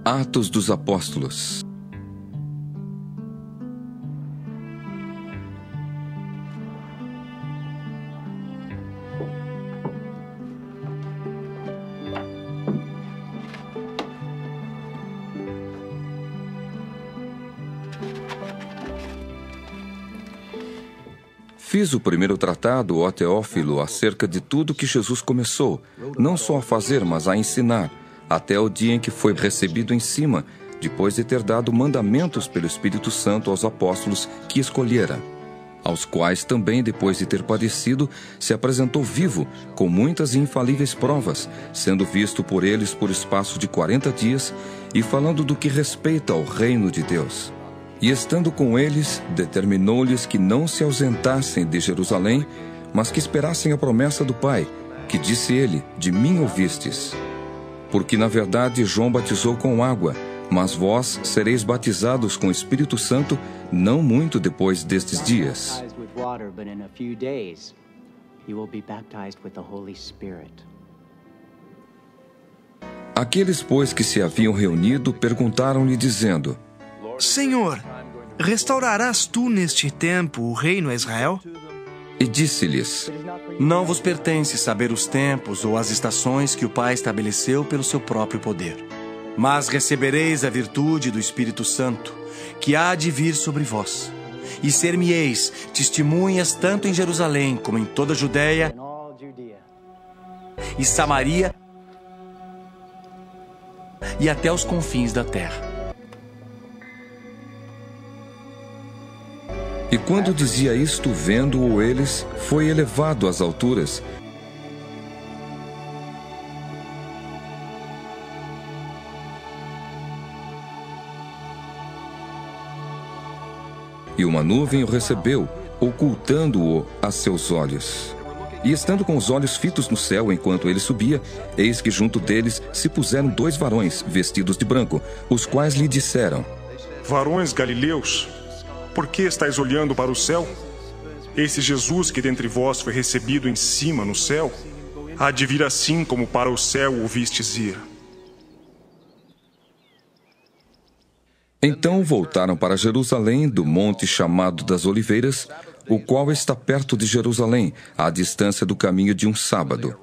Atos dos Apóstolos. Fiz o primeiro tratado, ó Teófilo, acerca de tudo que Jesus começou, não só a fazer, mas a ensinar, até o dia em que foi recebido em cima, depois de ter dado mandamentos pelo Espírito Santo aos apóstolos que escolhera, aos quais também, depois de ter padecido, se apresentou vivo, com muitas e infalíveis provas, sendo visto por eles por espaço de 40 dias, e falando do que respeita ao reino de Deus. E estando com eles, determinou-lhes que não se ausentassem de Jerusalém, mas que esperassem a promessa do Pai, que disse ele, de mim ouvistes. Porque na verdade João batizou com água, mas vós sereis batizados com o Espírito Santo não muito depois destes dias. Aqueles, pois, que se haviam reunido, perguntaram-lhe, dizendo: Senhor, restaurarás tu neste tempo o reino a Israel? E disse-lhes: Não vos pertence saber os tempos ou as estações que o Pai estabeleceu pelo seu próprio poder. Mas recebereis a virtude do Espírito Santo, que há de vir sobre vós. E ser-me-eis testemunhas tanto em Jerusalém como em toda a Judéia e Samaria e até os confins da terra. E quando dizia isto, vendo-o eles, foi elevado às alturas. E uma nuvem o recebeu, ocultando-o a seus olhos. E estando com os olhos fitos no céu enquanto ele subia, eis que junto deles se puseram 2 varões, vestidos de branco, os quais lhe disseram: Varões galileus, por que estáis olhando para o céu? Esse Jesus que dentre vós foi recebido em cima no céu, há de vir assim como para o céu o vistes ir. Então voltaram para Jerusalém, do monte chamado das Oliveiras, o qual está perto de Jerusalém, à distância do caminho de um sábado.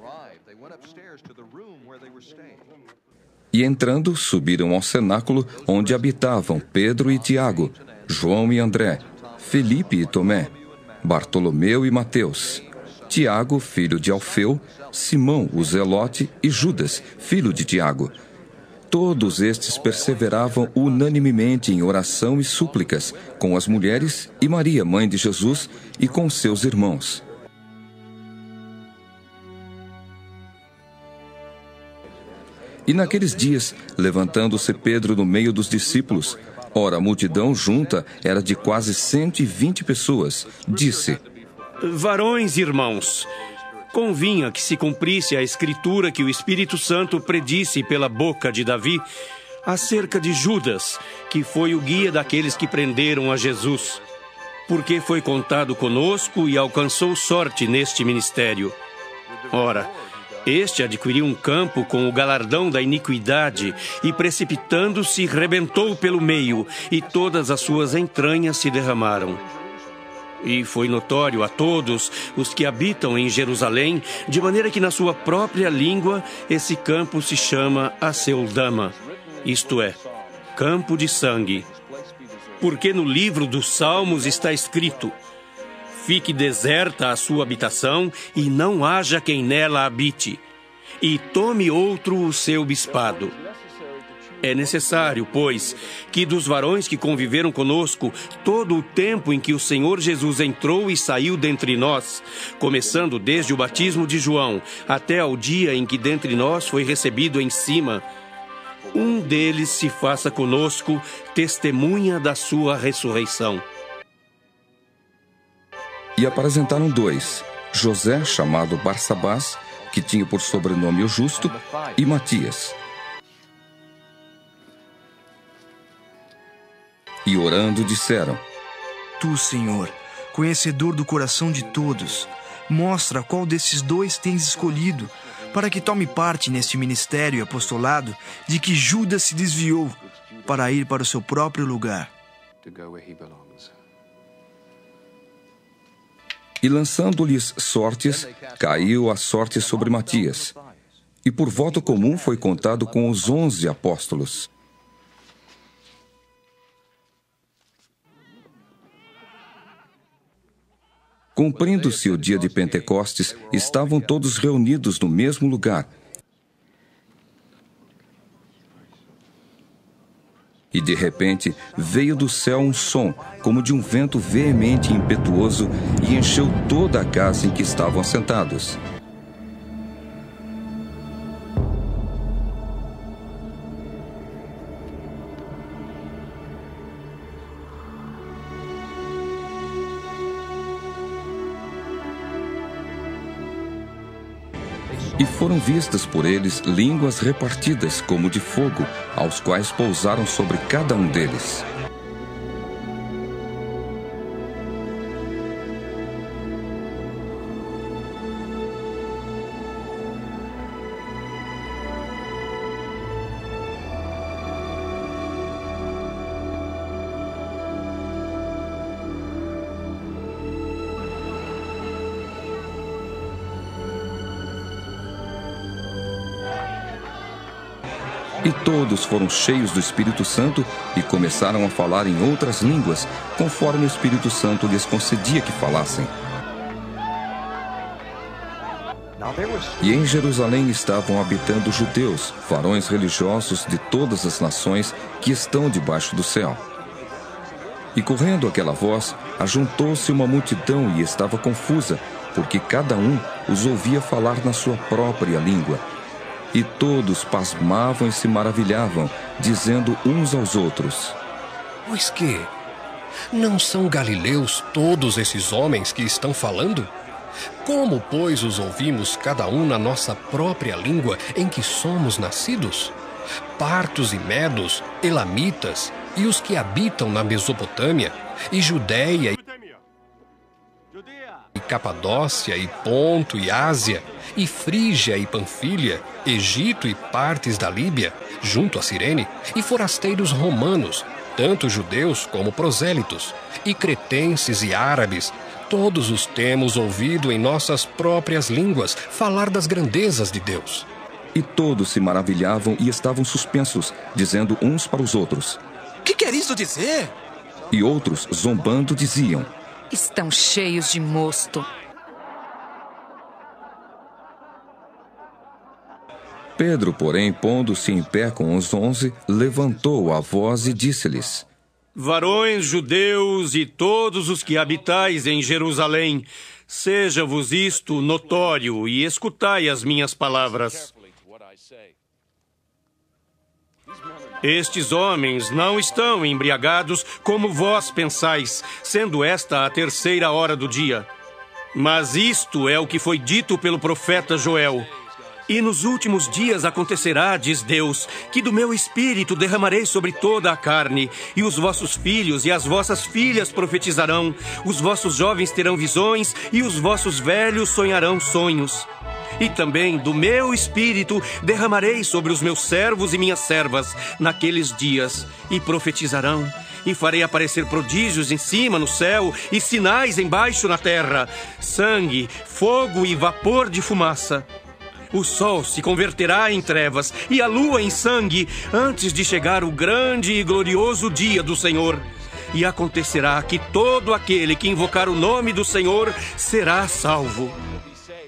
E entrando, subiram ao cenáculo, onde habitavam Pedro e Tiago, João e André, Felipe e Tomé, Bartolomeu e Mateus, Tiago, filho de Alfeu, Simão, o Zelote, e Judas, filho de Tiago. Todos estes perseveravam unanimemente em oração e súplicas, com as mulheres e Maria, mãe de Jesus, e com seus irmãos. E naqueles dias, levantando-se Pedro no meio dos discípulos, ora, a multidão junta era de quase 120 pessoas, disse: Varões e irmãos, convinha que se cumprisse a escritura que o Espírito Santo predisse pela boca de Davi acerca de Judas, que foi o guia daqueles que prenderam a Jesus, porque foi contado conosco e alcançou sorte neste ministério. Ora, este adquiriu um campo com o galardão da iniquidade e, precipitando-se, rebentou pelo meio, e todas as suas entranhas se derramaram. E foi notório a todos os que habitam em Jerusalém, de maneira que na sua própria língua esse campo se chama Aceldama, isto é, campo de sangue. Porque no livro dos Salmos está escrito: Fique deserta a sua habitação e não haja quem nela habite, e tome outro o seu bispado. É necessário, pois, que dos varões que conviveram conosco todo o tempo em que o Senhor Jesus entrou e saiu dentre nós, começando desde o batismo de João até ao dia em que dentre nós foi recebido em cima, um deles se faça conosco testemunha da sua ressurreição. E apresentaram 2, José, chamado Barsabás, que tinha por sobrenome o Justo, e Matias. E orando disseram: Tu, Senhor, conhecedor do coração de todos, mostra qual desses 2 tens escolhido, para que tome parte neste ministério e apostolado de que Judas se desviou para ir para o seu próprio lugar. E lançando-lhes sortes, caiu a sorte sobre Matias. E por voto comum foi contado com os 11 apóstolos. Cumprindo-se o dia de Pentecostes, estavam todos reunidos no mesmo lugar. E de repente veio do céu um som, como de um vento veemente e impetuoso, e encheu toda a casa em que estavam sentados. E foram vistas por eles línguas repartidas como de fogo, aos quais pousaram sobre cada um deles. E todos foram cheios do Espírito Santo e começaram a falar em outras línguas, conforme o Espírito Santo lhes concedia que falassem. E em Jerusalém estavam habitando judeus, varões religiosos de todas as nações que estão debaixo do céu. E correndo aquela voz, ajuntou-se uma multidão e estava confusa, porque cada um os ouvia falar na sua própria língua. E todos pasmavam e se maravilhavam, dizendo uns aos outros: Pois que? Não são galileus todos esses homens que estão falando? Como, pois, os ouvimos cada um na nossa própria língua em que somos nascidos? Partos e medos, elamitas, e os que habitam na Mesopotâmia, e Judéia, e Capadócia, e Ponto, e Ásia, e Frígia e Panfilha, Egito e partes da Líbia, junto a Cirene, e forasteiros romanos, tanto judeus como prosélitos, e cretenses e árabes, todos os temos ouvido em nossas próprias línguas falar das grandezas de Deus. E todos se maravilhavam e estavam suspensos, dizendo uns para os outros: Que quer isso dizer? E outros, zombando, diziam: Estão cheios de mosto. Pedro, porém, pondo-se em pé com os 11, levantou a voz e disse-lhes: Varões judeus e todos os que habitais em Jerusalém, seja-vos isto notório e escutai as minhas palavras. Estes homens não estão embriagados como vós pensais, sendo esta a 3ª hora do dia. Mas isto é o que foi dito pelo profeta Joel. E nos últimos dias acontecerá, diz Deus, que do meu espírito derramarei sobre toda a carne, e os vossos filhos e as vossas filhas profetizarão, os vossos jovens terão visões, e os vossos velhos sonharão sonhos. E também do meu espírito derramarei sobre os meus servos e minhas servas naqueles dias, e profetizarão. E farei aparecer prodígios em cima no céu e sinais embaixo na terra, sangue, fogo e vapor de fumaça. O sol se converterá em trevas e a lua em sangue antes de chegar o grande e glorioso dia do Senhor. E acontecerá que todo aquele que invocar o nome do Senhor será salvo.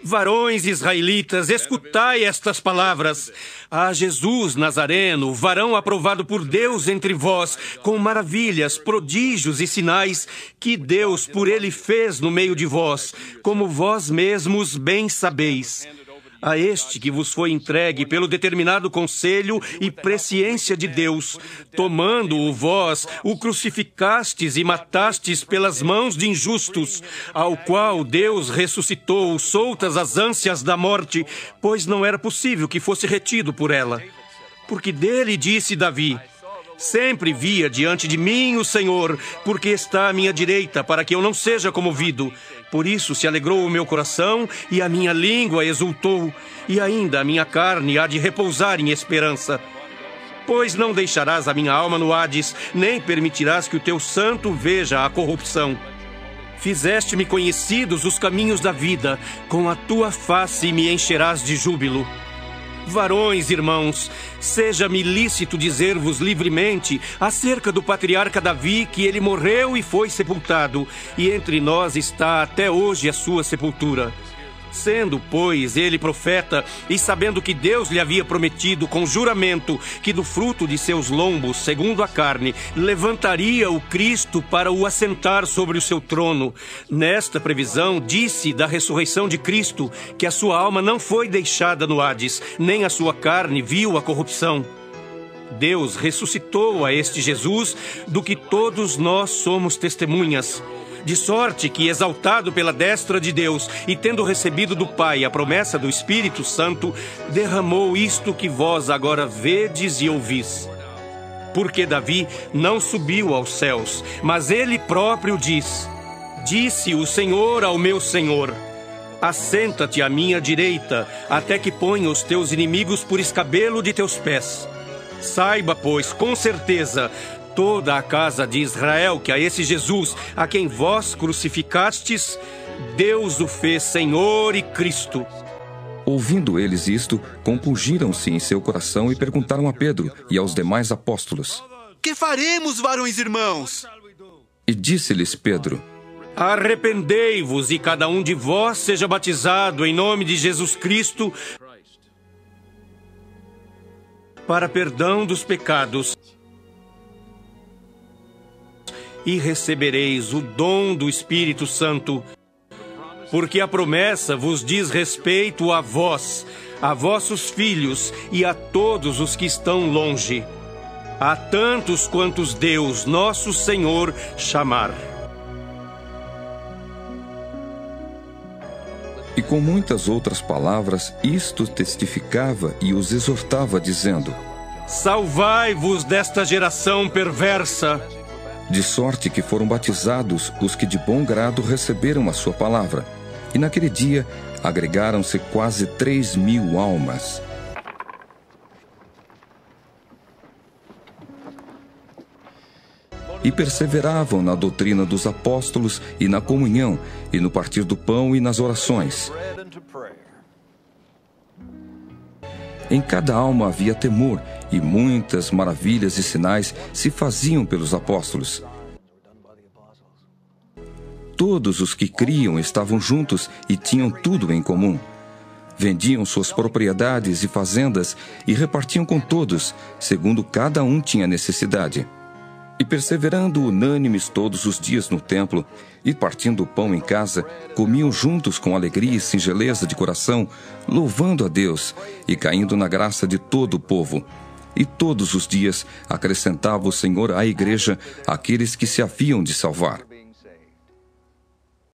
Varões israelitas, escutai estas palavras. A Jesus Nazareno, varão aprovado por Deus entre vós, com maravilhas, prodígios e sinais que Deus por ele fez no meio de vós, como vós mesmos bem sabeis. A este que vos foi entregue pelo determinado conselho e presciência de Deus, tomando-o vós, o crucificastes e matastes pelas mãos de injustos, ao qual Deus ressuscitou soltas as ânsias da morte, pois não era possível que fosse retido por ela. Porque dele disse Davi: Sempre via diante de mim o Senhor, porque está à minha direita, para que eu não seja comovido. Por isso se alegrou o meu coração e a minha língua exultou, e ainda a minha carne há de repousar em esperança. Pois não deixarás a minha alma no Hades, nem permitirás que o teu santo veja a corrupção. Fizeste-me conhecidos os caminhos da vida, com a tua face me encherás de júbilo. Varões, irmãos, seja-me lícito dizer-vos livremente acerca do patriarca Davi, que ele morreu e foi sepultado, e entre nós está até hoje a sua sepultura. Sendo, pois, ele profeta, e sabendo que Deus lhe havia prometido com juramento que do fruto de seus lombos, segundo a carne, levantaria o Cristo para o assentar sobre o seu trono, nesta previsão disse da ressurreição de Cristo que a sua alma não foi deixada no Hades, nem a sua carne viu a corrupção. Deus ressuscitou a este Jesus, do que todos nós somos testemunhas. De sorte que, exaltado pela destra de Deus e tendo recebido do Pai a promessa do Espírito Santo, derramou isto que vós agora vedes e ouvis. Porque Davi não subiu aos céus, mas ele próprio diz: Disse o Senhor ao meu Senhor: Assenta-te à minha direita, até que ponha os teus inimigos por escabelo de teus pés. Saiba, pois, com certeza, toda a casa de Israel, que a esse Jesus, a quem vós crucificastes, Deus o fez Senhor e Cristo. Ouvindo eles isto, compungiram-se em seu coração e perguntaram a Pedro e aos demais apóstolos: Que faremos, varões irmãos? E disse-lhes Pedro: Arrependei-vos e cada um de vós seja batizado em nome de Jesus Cristo para perdão dos pecados, e recebereis o dom do Espírito Santo, porque a promessa vos diz respeito a vós, a vossos filhos e a todos os que estão longe, a tantos quantos Deus, nosso Senhor, chamar. E com muitas outras palavras, isto testificava e os exortava, dizendo: Salvai-vos desta geração perversa. De sorte que foram batizados os que de bom grado receberam a sua palavra. E naquele dia agregaram-se quase 3.000 almas. E perseveravam na doutrina dos apóstolos e na comunhão, e no partir do pão e nas orações. Em cada alma havia temor, e muitas maravilhas e sinais se faziam pelos apóstolos. Todos os que criam estavam juntos e tinham tudo em comum. Vendiam suas propriedades e fazendas e repartiam com todos, segundo cada um tinha necessidade. E perseverando unânimes todos os dias no templo, e partindo o pão em casa, comiam juntos com alegria e singeleza de coração, louvando a Deus e caindo na graça de todo o povo. E todos os dias acrescentava o Senhor à igreja aqueles que se haviam de salvar.